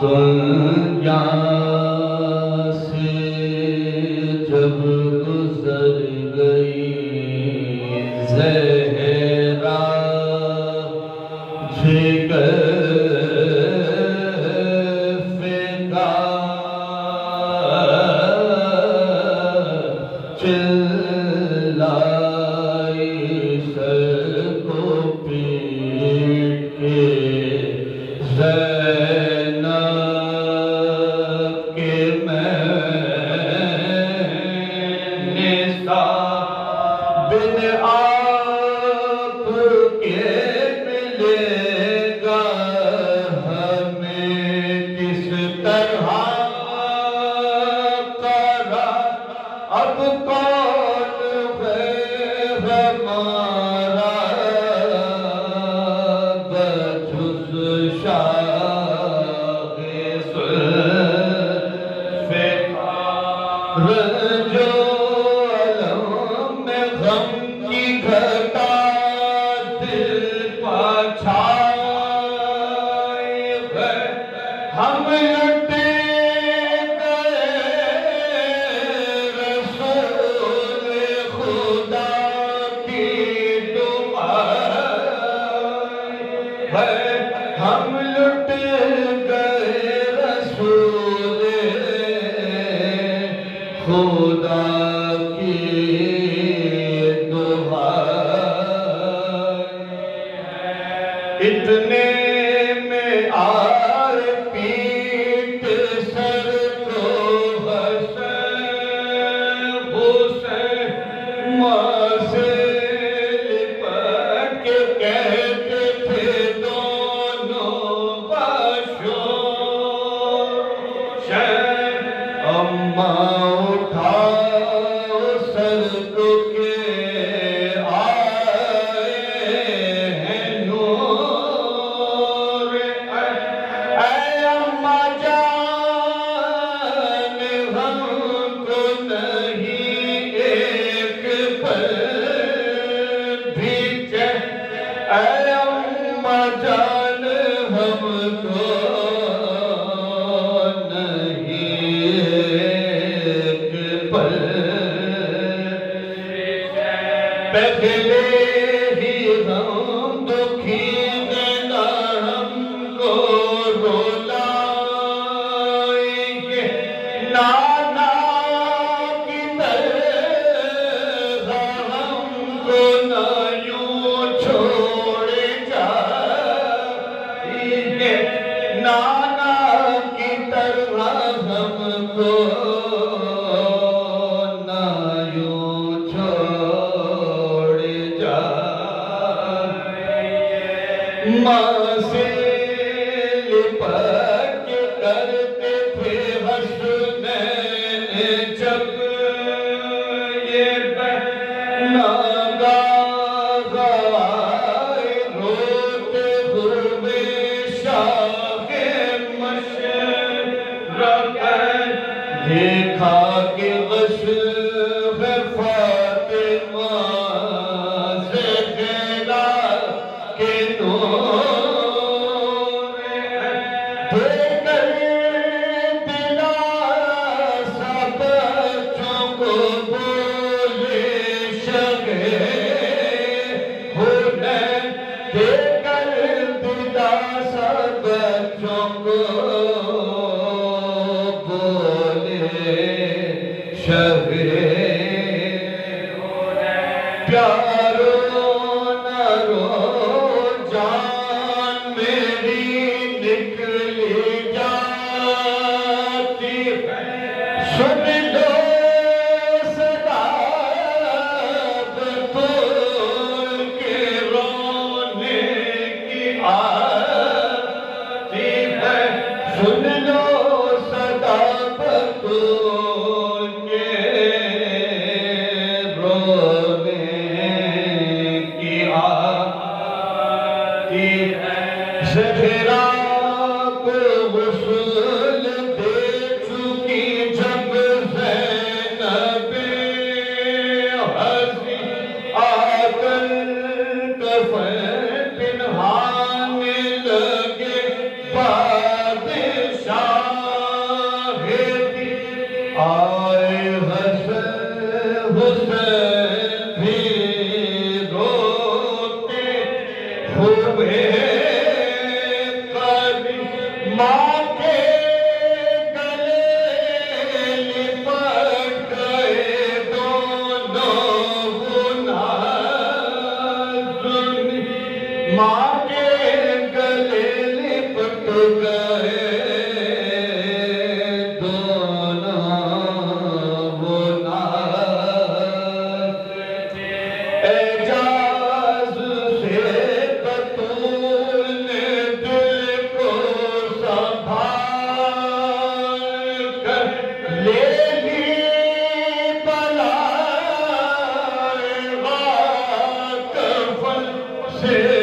دنیا سے جب گزر گئی زہرا جگر فدا چلائی سر کو پیٹ کے اب کون ہے ہمارا بجز شاہ ذوالفقار جو علم میں غم کی گھٹا دل پہ چھائے ہے ہم ہم لٹ گئے رسول خدا کی دعائیں اتنے میں آر پیٹ سر کو حسین ماں سے لپٹ کے کہتے تھے اماں اٹھاؤ سر کو کے آئے ہیں نور اے اماں جان ہم کو نہیں ایک پل بھی چین اے اماں جان ہم کو پہلے ہی ہم دکھی دینا ہم کو رولائیں گے نانا کی طرح ہم کو نہ یوں چھوڑ جائیں گے نانا کی طرح ہم کو ماں سے لپٹ کے کرتے تھے حسنین جب یہ ناگاہ آئے روتے ہوئے شاہ مشرق دیکھا کہ غشب فاطمہ زہرا کے نور دے کر دلاسا بچوں کو بولے شگے حنین دے کر دلاسا بچوں کو بولے شگے پیارو نہ رو جان میری نکلی جاتی ہے سن لو صدا بطول کے رونے کی آتی ہے سن لو صدا بطول کے رونے ماں کے گلے لپٹ گئے دونوں وہ ناز اعجاز سے بطول نے دل کو سنبھال کر لے لی بلائے غاک فن سے